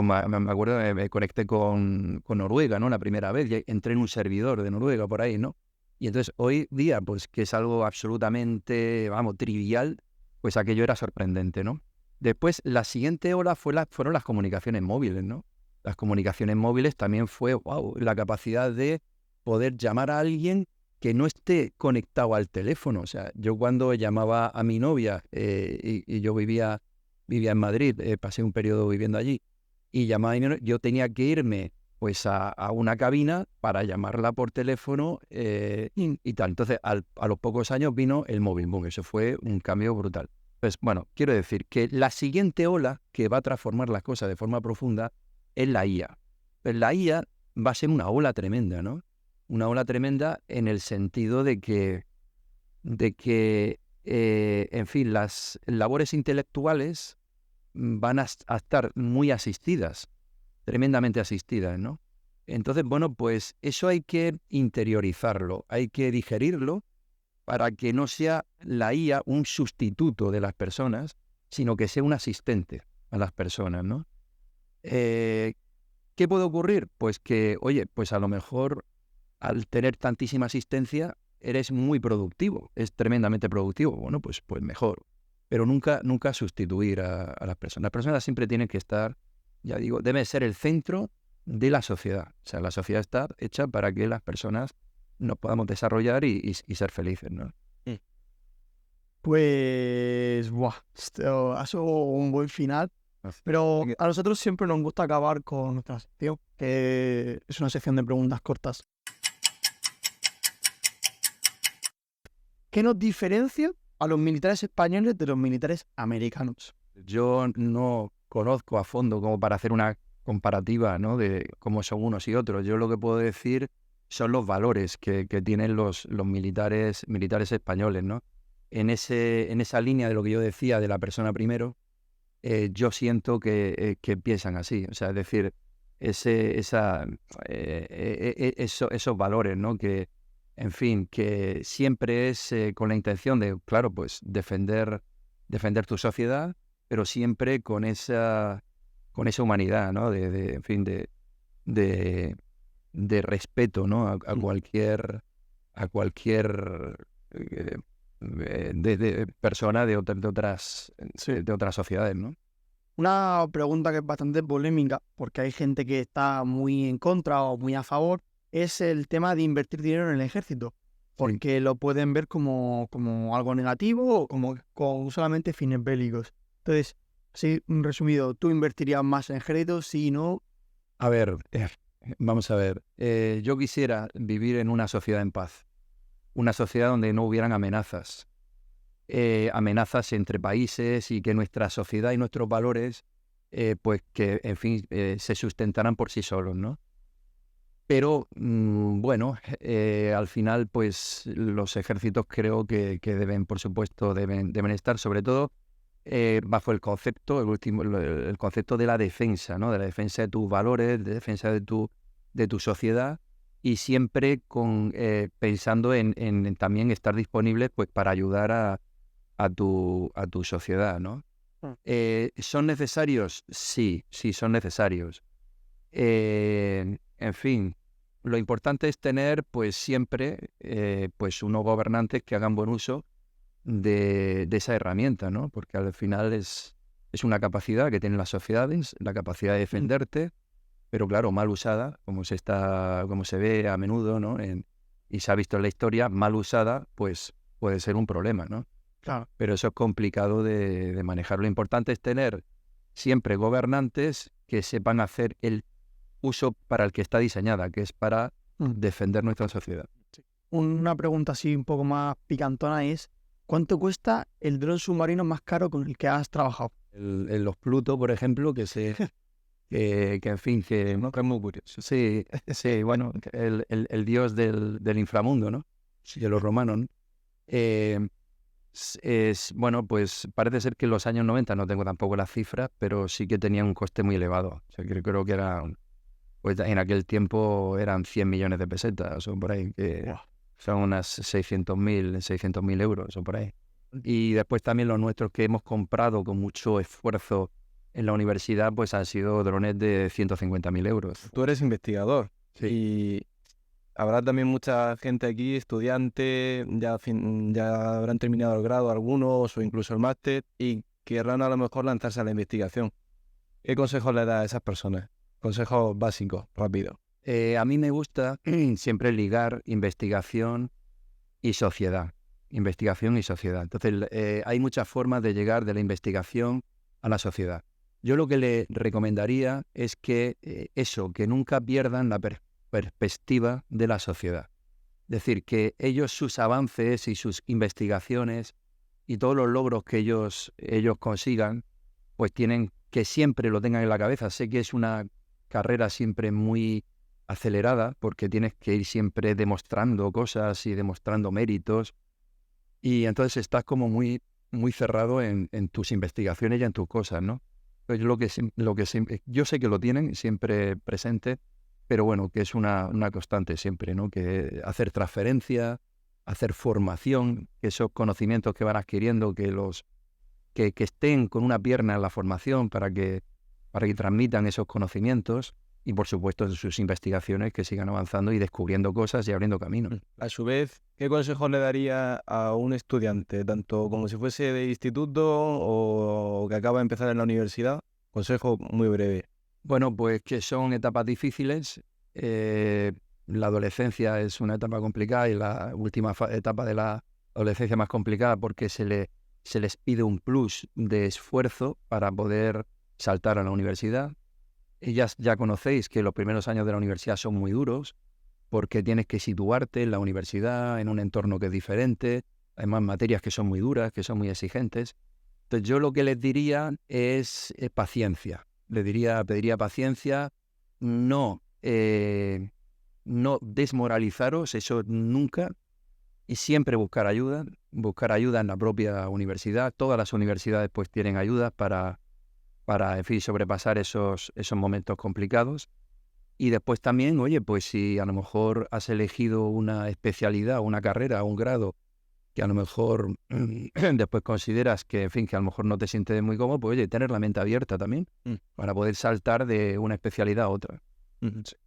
me acuerdo, me conecté con Noruega, ¿no?, la primera vez, y entré en un servidor de Noruega por ahí, ¿no? Y entonces hoy día, pues que es algo absolutamente, vamos, trivial, pues aquello era sorprendente, ¿no? Después, la siguiente ola fueron las comunicaciones móviles, ¿no? Las comunicaciones móviles también fue, wow, la capacidad de poder llamar a alguien que no esté conectado al teléfono. O sea, yo cuando llamaba a mi novia y yo vivía en Madrid, pasé un periodo viviendo allí, y llamaba a mi novia, yo tenía que irme pues a una cabina para llamarla por teléfono y tal. Entonces, a los pocos años vino el móvil boom. Eso fue un cambio brutal. Pues bueno, quiero decir que la siguiente ola que va a transformar las cosas de forma profunda es la IA. Pues la IA va a ser una ola tremenda, ¿no? Una ola tremenda en el sentido de que en fin, las labores intelectuales van a estar muy asistidas, tremendamente asistidas, ¿no? Entonces, bueno, pues eso hay que interiorizarlo, hay que digerirlo para que no sea la IA un sustituto de las personas, sino que sea un asistente a las personas, ¿no? ¿Qué puede ocurrir? Pues que, oye, pues a lo mejor al tener tantísima asistencia, eres muy productivo, es tremendamente productivo. Bueno, pues mejor. Pero nunca sustituir a las personas. Las personas siempre tienen que estar, ya digo, debe ser el centro de la sociedad. O sea, la sociedad está hecha para que las personas nos podamos desarrollar y ser felices, ¿no? Pues, buah, esto ha sido un buen final. Pero a nosotros siempre nos gusta acabar con nuestra sección, que es una sección de preguntas cortas. ¿Qué nos diferencia a los militares españoles de los militares americanos? Yo no conozco a fondo como para hacer una comparativa, ¿no?, de cómo son unos y otros. Yo lo que puedo decir son los valores que tienen los militares españoles, ¿no? En esa línea de lo que yo decía de la persona primero, yo siento que piensan así. O sea, es decir, esos valores, ¿no? Que, en fin, que siempre es con la intención de, claro, pues defender tu sociedad, pero siempre con esa humanidad, ¿no? En fin, de respeto, ¿no? A cualquier de persona de otras sociedades, ¿no? Una pregunta que es bastante polémica, porque hay gente que está muy en contra o muy a favor, es el tema de invertir dinero en el ejército, porque lo pueden ver como algo negativo o como con solamente fines bélicos. Entonces, así resumido, ¿tú invertirías más en ejército? Sí, no. A ver, vamos a ver. Yo quisiera vivir en una sociedad en paz, una sociedad donde no hubieran amenazas. Amenazas entre países y que nuestra sociedad y nuestros valores, pues que, en fin, se sustentaran por sí solos, ¿no? Pero, bueno, al final, pues los ejércitos creo que deben, por supuesto, deben estar, sobre todo, bajo el concepto, el concepto de la defensa, ¿no? De la defensa de tus valores, de defensa de tu sociedad, y siempre pensando en también estar disponibles, pues, para ayudar a tu sociedad, ¿no? ¿Son necesarios? Sí, son necesarios. En fin, lo importante es tener, pues, siempre pues unos gobernantes que hagan buen uso de esa herramienta, ¿no? Porque al final es una capacidad que tienen las sociedades, la capacidad de defenderte, pero claro, mal usada, como se ve a menudo, ¿no? Y se ha visto en la historia, mal usada, pues puede ser un problema, ¿no? Claro. Pero eso es complicado de manejar. Lo importante es tener siempre gobernantes que sepan hacer el uso para el que está diseñada, que es para defender nuestra sociedad. Una pregunta así un poco más picantona es, ¿cuánto cuesta el dron submarino más caro con el que has trabajado? Los Pluto, por ejemplo, que en fin, que no es muy curioso. Sí, bueno, el dios del inframundo, ¿no? De los romanos, ¿no? Bueno, pues parece ser que en los años 90, no tengo tampoco las cifras, pero sí que tenía un coste muy elevado. O sea, creo que era, pues en aquel tiempo eran 100 millones de pesetas o por ahí, que son unas 600.000 euros o por ahí. Y después también los nuestros que hemos comprado con mucho esfuerzo en la universidad, pues han sido drones de 150.000 euros. Tú eres investigador. Sí. Y habrá también mucha gente aquí, estudiante, ya habrán terminado el grado algunos o incluso el máster y querrán a lo mejor lanzarse a la investigación. ¿Qué consejos le das a esas personas? Consejos básicos, rápido. A mí me gusta siempre ligar investigación y sociedad. Investigación y sociedad. Entonces, hay muchas formas de llegar de la investigación a la sociedad. Yo lo que le recomendaría es que que nunca pierdan la perspectiva de la sociedad. Es decir, que sus avances y sus investigaciones y todos los logros que ellos consigan, pues tienen que siempre lo tengan en la cabeza. Sé que es una carrera siempre muy acelerada porque tienes que ir siempre demostrando cosas y demostrando méritos y entonces estás como muy, muy cerrado en tus investigaciones y en tus cosas, ¿no? Pues yo sé que lo tienen siempre presente, pero bueno, que es una constante siempre, ¿no? Que hacer transferencia, hacer formación, que esos conocimientos que van adquiriendo, que estén con una pierna en la formación para que transmitan esos conocimientos y por supuesto sus investigaciones que sigan avanzando y descubriendo cosas y abriendo caminos. A su vez, ¿qué consejo le daría a un estudiante, tanto como si fuese de instituto o que acaba de empezar en la universidad? Consejo muy breve. Bueno, pues que son etapas difíciles. La adolescencia es una etapa complicada y la última etapa de la adolescencia más complicada porque se les pide un plus de esfuerzo para poder saltar a la universidad. Y ya conocéis que los primeros años de la universidad son muy duros porque tienes que situarte en la universidad, en un entorno que es diferente, hay más materias que son muy duras, que son muy exigentes. Entonces yo lo que les diría es paciencia. Pediría paciencia, no desmoralizaros, eso nunca, y siempre buscar ayuda en la propia universidad. Todas las universidades pues tienen ayudas para en fin, sobrepasar esos momentos complicados. Y después también, oye, pues si a lo mejor has elegido una especialidad, una carrera, un grado, que a lo mejor después consideras que, en fin, que a lo mejor no te sientes muy cómodo, pues oye, tener la mente abierta también para poder saltar de una especialidad a otra.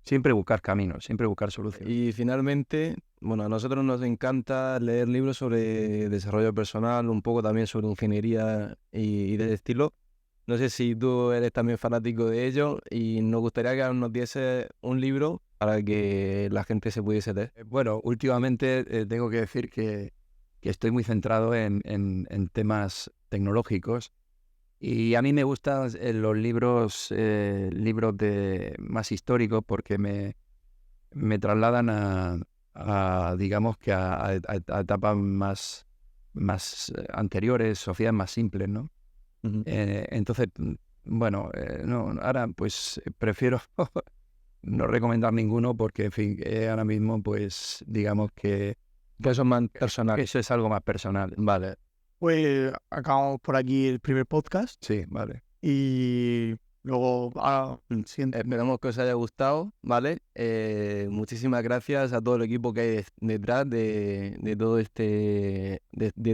Siempre buscar caminos, siempre buscar soluciones. Y finalmente, bueno, a nosotros nos encanta leer libros sobre desarrollo personal, un poco también sobre ingeniería y del estilo. No sé si tú eres también fanático de ello y nos gustaría que nos diese un libro para que la gente se pudiese leer. Bueno, últimamente tengo que decir que estoy muy centrado en temas tecnológicos y a mí me gustan los libros más históricos porque me trasladan digamos que a etapas más anteriores, sociedades más simples, ¿no? Entonces, bueno, no, ahora pues prefiero no recomendar ninguno porque, en fin, ahora mismo pues digamos que eso es más personal. Eso es algo más personal. Vale. Pues acabamos por aquí el primer podcast Sí, vale. y luego el siguiente. Esperamos que os haya gustado, ¿vale? Muchísimas gracias a todo el equipo que hay detrás de todo de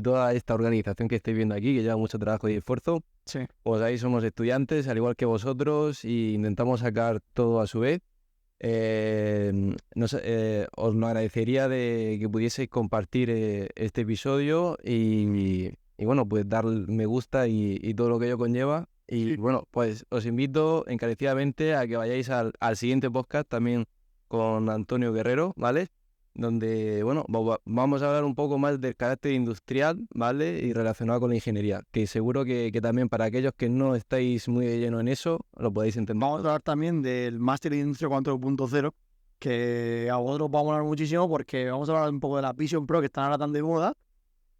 toda esta organización que estáis viendo aquí, que lleva mucho trabajo y esfuerzo. Sí. Pues ahí somos estudiantes, al igual que vosotros, y intentamos sacar todo a su vez. Os lo agradecería de que pudieseis compartir este episodio y bueno, pues dar me gusta y todo lo que ello conlleva. Y bueno, pues os invito encarecidamente a que vayáis al siguiente podcast también con Antonio Guerrero, ¿vale? Donde, bueno, vamos a hablar un poco más del carácter industrial, ¿vale? Y relacionado con la ingeniería, que seguro que también para aquellos que no estáis muy de lleno en eso, lo podéis entender. Vamos a hablar también del Máster de Industria 4.0, que a vosotros va a molar muchísimo porque vamos a hablar un poco de la Vision Pro, que están ahora tan de moda,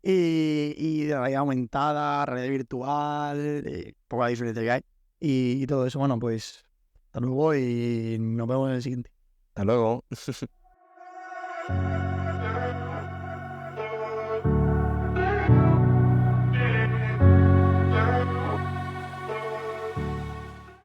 y de la realidad aumentada, realidad virtual, poco la diferencia que hay, y todo eso. Bueno, pues hasta luego y nos vemos en el siguiente. Hasta luego.